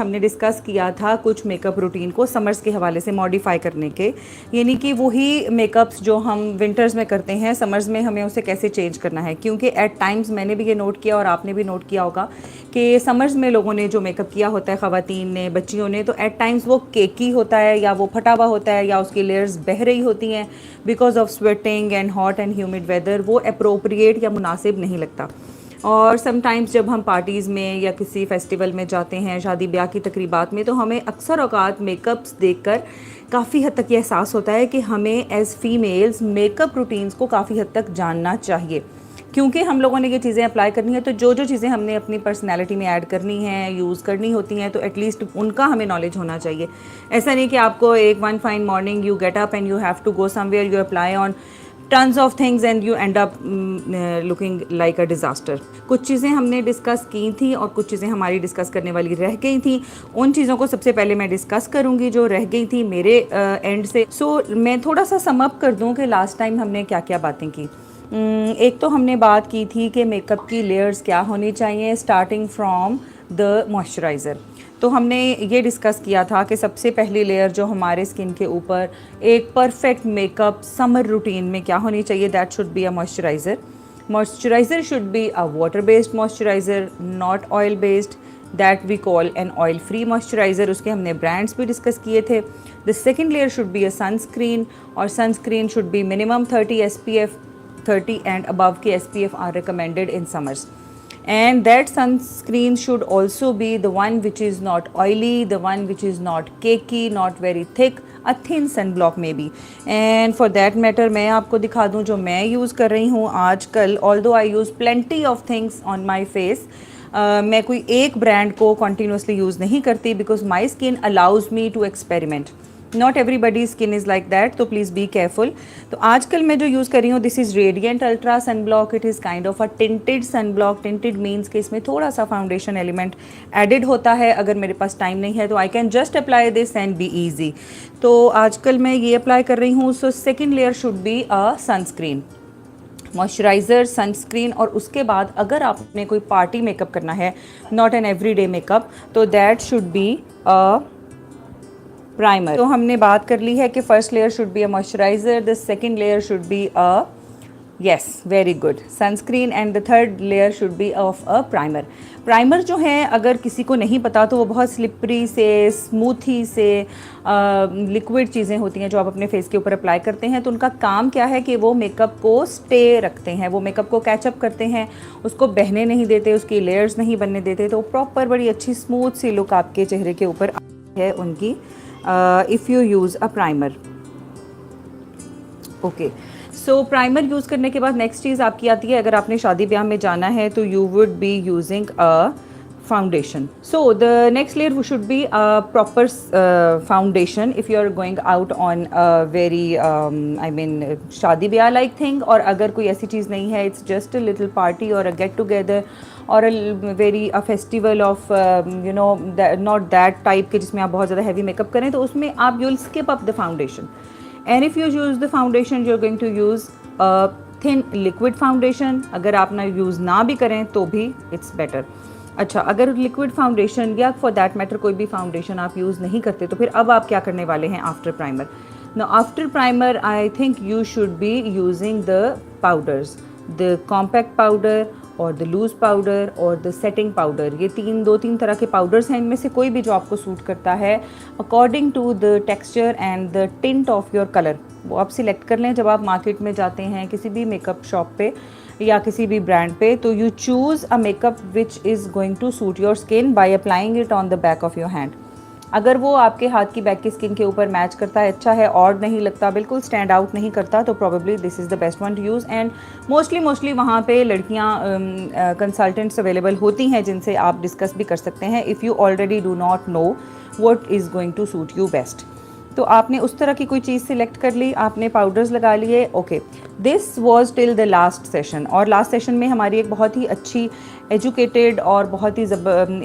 हमने डिस्कस किया था कुछ मेकअप रूटीन को समर्स के हवाले से मॉडिफाई करने के, यानी कि वही मेकअप्स जो हम विंटर्स में करते हैं समर्स में हमें उसे कैसे चेंज करना है। क्योंकि एट टाइम्स मैंने भी ये नोट किया और आपने भी नोट किया होगा कि समर्स में लोगों ने जो मेकअप किया होता है, ख़वातीन ने, बच्चियों ने, तो एट टाइम्स वो केकी होता है या वो फटा हुआ होता है या उसकी लेयर्स बह रही होती हैं because of sweating and hot and humid weather. वो अप्रोप्रिएट या मुनासिब नहीं लगता। और समटाइम्स जब हम पार्टीज़ में या किसी फेस्टिवल में जाते हैं, शादी ब्याह की तकरीबात में, तो हमें अक्सर औक़ात मेकअप्स देखकर काफ़ी हद तक ये एहसास होता है कि हमें एज़ फ़ीमेल्स मेकअप रूटीन्स को काफ़ी हद तक जानना चाहिए। क्योंकि हम लोगों ने ये चीज़ें अप्लाई करनी है, तो जो जो चीज़ें हमने अपनी पर्सनैलिटी में ऐड करनी है, यूज़ करनी होती हैं, तो एटलीस्ट उनका हमें नॉलेज होना चाहिए। ऐसा नहीं कि आपको एक one fine morning you get up and you have to go somewhere, you apply on tons of things and you end up looking like a disaster. कुछ चीज़ें हमने डिस्कस की थी और कुछ चीज़ें हमारी डिस्कस करने वाली रह गई थी। उन चीज़ों को सबसे पहले मैं डिस्कस करूँगी जो रह गई थी मेरे एंड से। मैं थोड़ा सा सम अप कर दूँ कि लास्ट टाइम हमने क्या क्या बातें की। एक तो हमने बात की थी कि मेकअप की लेयर्स क्या होनी चाहिए स्टार्टिंग फ्रॉम द मॉइस्चराइज़र। तो हमने ये डिस्कस किया था कि सबसे पहली लेयर जो हमारे स्किन के ऊपर एक परफेक्ट मेकअप समर रूटीन में क्या होनी चाहिए, that should be a moisturiser. Moisturiser should be a water based moisturiser, not oil based, that we call an oil free moisturiser. उसके हमने ब्रांड्स भी डिस्कस किए थे। The second layer should be a sunscreen, और sunscreen should be minimum 30 SPF, 30 and above के SPF are recommended in summers. And that sunscreen should also be the one which is not oily, the one which is not cakey, not very thick, a thin sunblock maybe. And for that matter मैं आपको दिखा दूँ जो मैं use कर रही हूँ आजकल। although I use plenty of things on my face, मैं कोई एक ब्रांड को continuously यूज़ नहीं करती because my skin allows me to experiment. Not everybody skin is like that, तो प्लीज़ बी केयरफुल। तो आजकल मैं जो यूज़ कर रही हूँ this is radiant ultra sun block. It is kind of a tinted sun block. Tinted means कि इसमें थोड़ा सा फाउंडेशन एलिमेंट एडिड होता है। अगर मेरे पास टाइम नहीं है तो I can just apply this and be easy. तो आजकल मैं ये अप्लाई कर रही हूँ। So second layer should be a sunscreen, moisturiser, sunscreen, और उसके बाद अगर आपने कोई पार्टी मेकअप करना है, नॉट एन एवरीडे मेकअप, तो that should be a primer. तो हमने बात कर ली है कि first layer should be a moisturiser, the second layer should be a yes very good sunscreen, and the third layer should B of a primer. Primer जो है अगर किसी को नहीं पता तो वो बहुत स्लिपरी से, स्मूथी से लिक्विड चीज़ें होती हैं जो आप अपने फेस के ऊपर अप्लाई करते हैं। तो उनका काम क्या है कि वो मेकअप को स्टे रखते हैं, वो मेकअप को कैचअप करते हैं, उसको बहने नहीं देते, उसकी लेयर्स नहीं बनने देते। तो प्रॉपर बड़ी अच्छी स्मूथ सी लुक आपके चेहरे के ऊपर है उनकी if you use a primer. Okay, so primer use करने के बाद नेक्स्ट चीज़ आपकी आती है, अगर आपने शादी ब्याह में जाना है तो you would be using a foundation. So the next layer should be a proper foundation if you are going out on a very शादी ब्याह like thing, और अगर कोई ऐसी चीज़ नहीं है, it's just a little party or a get together or a festival of not that type के जिसमें आप बहुत ज़्यादा heavy makeup करें, तो उसमें आप you'll skip up the foundation. And if you use the foundation you're going to use a thin liquid foundation. अगर आप ना यूज़ ना भी करें तो भी it's better. अच्छा, अगर लिक्विड फाउंडेशन या फॉर दैट मैटर कोई भी फाउंडेशन आप यूज़ नहीं करते तो फिर अब आप क्या करने वाले हैं after primer. Now after primer I think you should be using the powders, the compact powder और द लूज़ पाउडर और द सेटिंग पाउडर। ये दो तीन तरह के पाउडर्स हैं, इनमें से कोई भी जो आपको सूट करता है according to the texture and the tint of your colour, वो आप सिलेक्ट कर लें। जब आप मार्केट में जाते हैं किसी भी मेकअप शॉप पे या किसी भी ब्रांड पे, तो you choose a makeup which is going to suit your skin by applying it on the back of your hand. अगर वो आपके हाथ की बैक की स्किन के ऊपर मैच करता है, अच्छा है, ऑड नहीं लगता, बिल्कुल स्टैंड आउट नहीं करता, तो probably this is the best one two use. And mostly वहाँ पे लड़कियाँ कंसल्टेंट्स अवेलेबल होती हैं जिनसे आप डिस्कस भी कर सकते हैं if you already do not know what is going to suit you best. तो आपने उस तरह की कोई चीज़ सिलेक्ट कर ली, आपने पाउडर्स लगा लिए। Okay, this was till the last session, और लास्ट सेशन में हमारी एक बहुत ही अच्छी एजुकेटेड और बहुत ही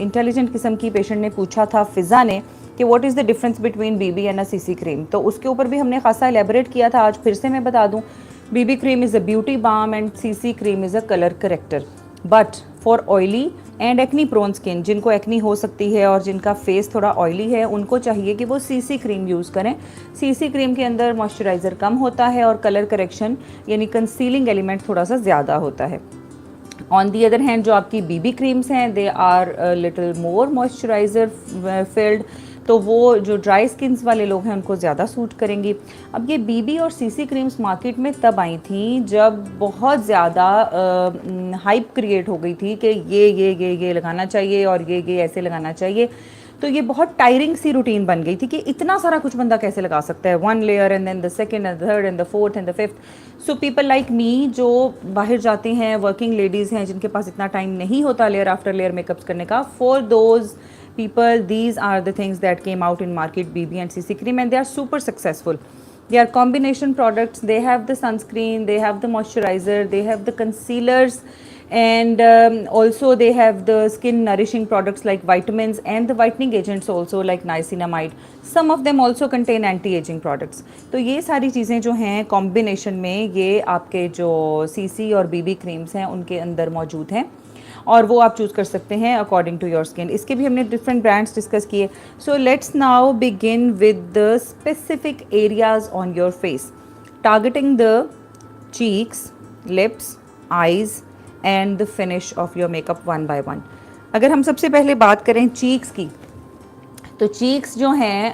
इंटेलिजेंट किस्म की पेशेंट ने पूछा था, फ़िज़ा ने, कि what is the difference between BB and a CC cream. तो उसके ऊपर भी हमने खासा एलेबोरेट किया था। आज फिर से मैं बता दूँ, BB cream is a beauty balm and CC cream is a colour corrector, but for oily and acne prone skin, जिनको एक्नी हो सकती है और जिनका फेस थोड़ा ऑयली है, उनको चाहिए कि वो सीसी क्रीम यूज़ करें। सीसी क्रीम के अंदर मॉइस्चराइज़र कम होता है और कलर करेक्शन यानी कंसीलिंग एलिमेंट थोड़ा सा ज़्यादा होता है। ऑन दी अदर हैंड जो आपकी बीबी क्रीम्स हैं, they are little more moisturiser filled, तो वो जो ड्राई स्किन्स वाले लोग हैं उनको ज़्यादा सूट करेंगी। अब ये बीबी और सीसी क्रीम्स मार्केट में तब आई थी जब बहुत ज़्यादा हाइप क्रिएट हो गई थी कि ये लगाना चाहिए और ये ऐसे लगाना चाहिए। तो ये बहुत टायरिंग सी रूटीन बन गई थी कि इतना सारा कुछ बंदा कैसे लगा सकता है, 1 layer and then the second and third and the fourth and the fifth. So people like me जो बाहर जाते हैं, वर्किंग लेडीज़ हैं जिनके पास इतना टाइम नहीं होता लेयर आफ्टर लेयर मेकअप्स करने का, for those people, these are the things that came out in market, BB and CC cream, and they are super successful. They are combination products. They have the sunscreen, they have the moisturizer, they have the concealers, and also they have the skin nourishing products like vitamins and the whitening agents also like niacinamide. Some of them also contain anti-aging products. तो ये सारी चीज़ें जो हैं combination में ये आपके जो CC और BB क्रीम्स हैं उनके अंदर मौजूद हैं और वो आप चूज़ कर सकते हैं अकॉर्डिंग टू योर स्किन। इसके भी हमने डिफरेंट ब्रांड्स डिस्कस किए। So let's now begin with the specific areas on your face, targeting the cheeks, lips, eyes and the finish of your makeup one by one. अगर हम सबसे पहले बात करें चीक्स की, तो चीक्स जो हैं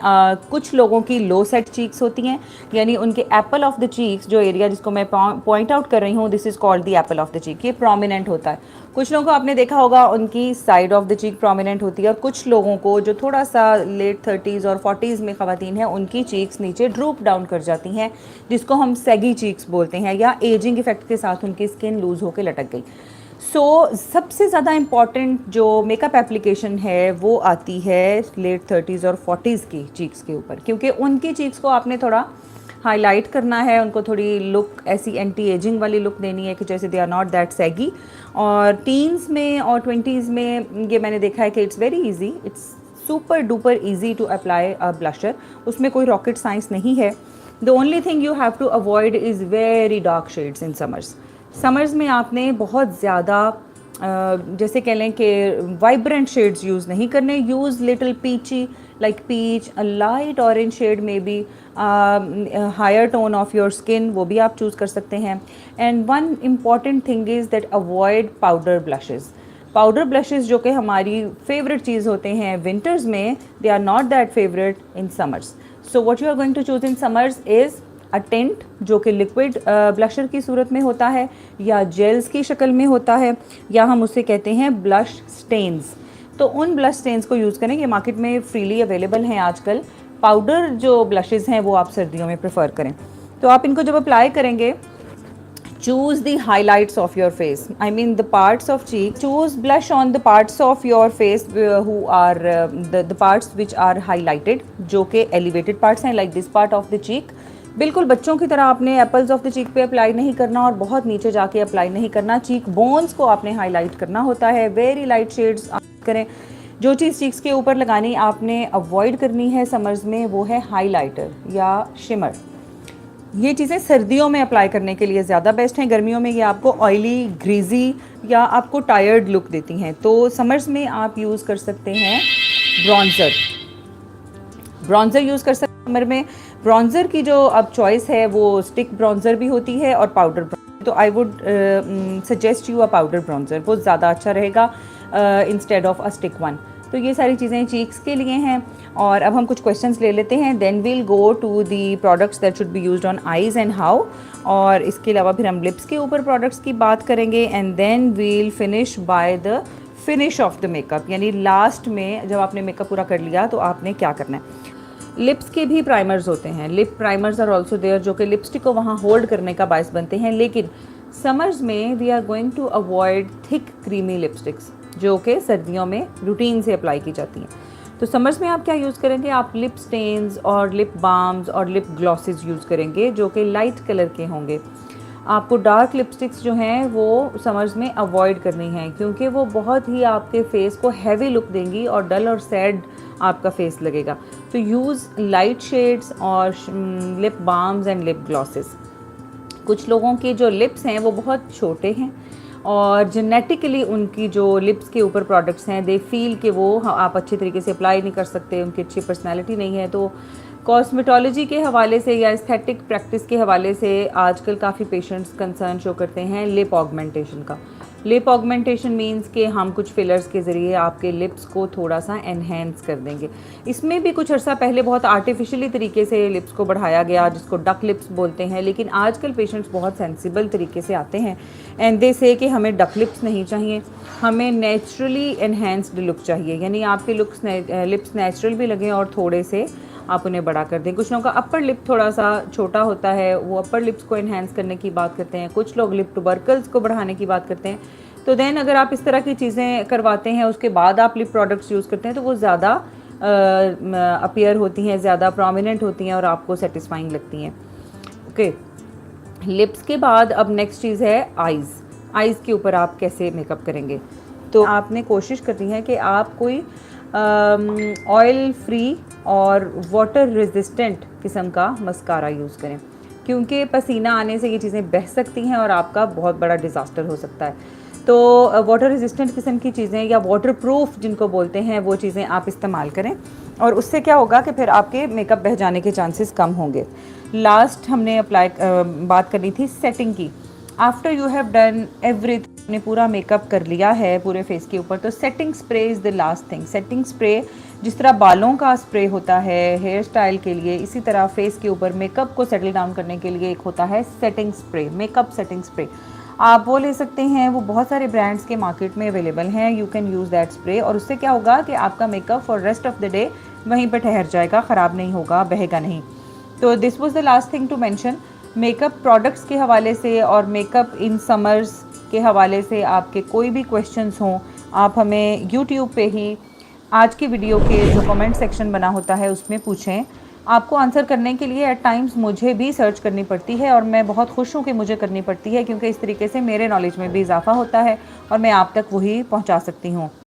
कुछ लोगों की लो सेट चीक्स होती हैं, यानी उनके एप्पल ऑफ द चीक्स जो एरिया जिसको मैं पॉइंट आउट कर रही हूँ, this is called the Apple of the cheek, ये प्रोमिनेंट होता है। कुछ लोगों को आपने देखा होगा उनकी side of the cheek prominent होती है, और कुछ लोगों को जो थोड़ा सा लेट 30s और 40s में ख़वातीन हैं उनकी चीक्स नीचे ड्रूप डाउन कर जाती हैं, जिसको हम सैगी चीक्स बोलते हैं, या एजिंग इफेक्ट के साथ उनकी स्किन लूज़ होकर लटक गई। सबसे ज़्यादा इम्पॉर्टेंट जो मेकअप एप्लीकेशन है वो आती है लेट 30s और 40s की चीक्स के ऊपर, क्योंकि उनकी चीक्स को आपने थोड़ा हाईलाइट करना है, उनको थोड़ी लुक ऐसी एंटी एजिंग वाली लुक देनी है कि जैसे they are not that saggy. और टीन्स में और 20s में ये मैंने देखा है कि it's very easy, it's super duper easy to apply a blusher, उसमें कोई रॉकेट साइंस नहीं है। The only thing you have to avoid is very dark shades in summers में आपने बहुत ज़्यादा जैसे कह लें कि वाइब्रेंट शेड्स यूज़ नहीं करने, use little peachy like peach, a light orange shade में बी, higher tone of your skin, वो भी आप चूज़ कर सकते हैं। And one important thing is that avoid powder blushes. Powder blushes जो कि हमारी फेवरेट चीज़ होते हैं विंटर्स में, they are not that favourite in summers. So what you are going to choose in summers is a tint जो कि liquid blusher की सूरत में होता है या जेल्स की शक्ल में होता है, या हम उसे कहते हैं ब्लश स्टेन्स। तो उन ब्लश स्टेन्स को यूज़ करें, ये मार्केट में फ्रीली अवेलेबल हैं आजकल। पाउडर जो ब्लशेज़ हैं वो आप सर्दियों में प्रेफर करें। तो आप इनको जब अप्लाई करेंगे, choose the highlights of your face, I mean the parts of cheek, choose blush on the parts of your face who are the parts which are highlighted, जो कि elevated parts हैं, like this part of the cheek। बिल्कुल बच्चों की तरह आपने apples of the cheek पे apply नहीं करना और बहुत नीचे जाके अप्लाई नहीं करना, चीक बोन्स को आपने हाईलाइट करना होता है। वेरी लाइट शेड्स करें। जो चीज़ चीक्स के ऊपर लगानी आपने अवॉइड करनी है समर्स में, वो है हाईलाइटर या शिमर। ये चीज़ें सर्दियों में अप्लाई करने के लिए ज़्यादा बेस्ट हैं, गर्मियों में ये आपको ऑयली, ग्रीजी या आपको टायर्ड लुक देती हैं। तो समर्स में आप यूज़ कर सकते हैं ब्रॉन्ज़र यूज़ कर सकते हैं समर में। ब्रॉन्ज़र की जो अब चॉइस है वो स्टिक ब्रॉन्ज़र भी होती है और पाउडर, तो I would suggest you a powder bronzer, वो ज़्यादा अच्छा रहेगा instead of a stick one. तो ये सारी चीज़ें चीक्स के लिए हैं। और अब हम कुछ क्वेश्चंस ले लेते हैं, then we'll go to the products that should be used on eyes and how, और इसके अलावा फिर हम लिप्स के ऊपर प्रोडक्ट्स की बात करेंगे, and then we'll finish by the finish of the makeup, यानी लास्ट में जब आपने मेकअप पूरा कर लिया तो आपने क्या करना है। लिप्स के भी प्राइमर्स होते हैं, lip primers are also there, जो कि लिपस्टिक को वहाँ होल्ड करने का बायस बनते हैं, लेकिन समर्स में we are going to avoid thick creamy lipsticks जो कि सर्दियों में रूटीन से अप्लाई की जाती हैं। तो समर्स में आप क्या यूज़ करेंगे, आप लिप स्टेन्स और लिप बाम्स और लिप ग्लॉसेस यूज़ करेंगे जो कि लाइट कलर के होंगे। आपको डार्क लिपस्टिक्स जो हैं वो समर्स में अवॉइड करनी है, क्योंकि वो बहुत ही आपके फेस को हैवी लुक देंगी और डल और सैड आपका फेस लगेगा। तो यूज़ लाइट शेड्स और lip balms and lip glosses. कुछ लोगों के जो लिप्स हैं वो बहुत छोटे हैं और जेनेटिकली उनकी जो लिप्स के ऊपर प्रोडक्ट्स हैं दे फील कि वो आप अच्छे तरीके से अप्लाई नहीं कर सकते, उनकी अच्छी पर्सनैलिटी नहीं है। तो कॉस्मेटोलॉजी के हवाले से या एस्थेटिक प्रैक्टिस के हवाले से आजकल काफ़ी पेशेंट्स कंसर्न शो करते हैं लिप ऑगमेंटेशन का। लिप ऑगमेंटेशन मींस कि हम कुछ फिलर्स के ज़रिए आपके लिप्स को थोड़ा सा एनहेंस कर देंगे। इसमें भी कुछ अर्सा पहले बहुत आर्टिफिशियली तरीके से लिप्स को बढ़ाया गया, जिसको डक लिप्स बोलते हैं, लेकिन आजकल पेशेंट्स बहुत सेंसिबल तरीके से आते हैं एंड दे से कि हमें डक लिप्स नहीं चाहिए, हमें नेचुरली एनहेंस्ड लुक चाहिए, यानी आपके लिप्स नेचुरल भी लगें और थोड़े से आप उन्हें बड़ा कर दें। कुछ लोगों का अपर लिप थोड़ा सा छोटा होता है, वो अपर लिप्स को एनहेंस करने की बात करते हैं, कुछ लोग लिप ट्यूबरकल्स को बढ़ाने की बात करते हैं। तो देन अगर आप इस तरह की चीज़ें करवाते हैं उसके बाद आप लिप प्रोडक्ट्स यूज़ करते हैं तो वो ज़्यादा अपीयर होती हैं, ज़्यादा प्रोमिनेंट होती हैं और आपको सेटिस्फाइंग लगती हैं। ओके, लिप्स के बाद अब नेक्स्ट चीज़ है आइज़ के ऊपर आप कैसे मेकअप करेंगे। तो आपने कोशिश करनी है कि आप कोई ऑयल फ्री और वाटर रेजिस्टेंट किस्म का मस्कारा यूज़ करें, क्योंकि पसीना आने से ये चीज़ें बह सकती हैं और आपका बहुत बड़ा डिज़ास्टर हो सकता है। तो वाटर रेजिस्टेंट किस्म की चीज़ें या वाटर प्रूफ जिनको बोलते हैं वो चीज़ें आप इस्तेमाल करें और उससे क्या होगा कि फिर आपके मेकअप बह जाने के चांसेस कम होंगे। लास्ट हमने बात करनी थी सेटिंग की। After you have done everything, आपने पूरा मेकअप कर लिया है पूरे फेस के ऊपर, तो setting spray is the last thing. Setting spray जिस तरह बालों का स्प्रे होता है हेयर स्टाइल के लिए, इसी तरह फेस के ऊपर मेकअप को सेटल डाउन करने के लिए एक होता है setting spray, makeup setting spray. आप वो ले सकते हैं, वो बहुत सारे ब्रांड्स के मार्केट में अवेलेबल हैं, you can use that spray. और उससे क्या होगा कि आपका makeup for rest of the day वहीं पर ठहर जाएगा, ख़राब नहीं होगा, बहेगा नहीं। तो this was the last thing to mention. Makeup products के हवाले से और मेकअप इन समर्स के हवाले से आपके कोई भी क्वेश्चंस हों, आप हमें यूट्यूब पे ही आज की वीडियो के जो कमेंट सेक्शन बना होता है उसमें पूछें। आपको आंसर करने के लिए एट टाइम्स मुझे भी सर्च करनी पड़ती है और मैं बहुत खुश हूँ कि मुझे करनी पड़ती है, क्योंकि इस तरीके से मेरे नॉलेज में भी इजाफा होता है और मैं आप तक वही पहुँचा सकती हूँ।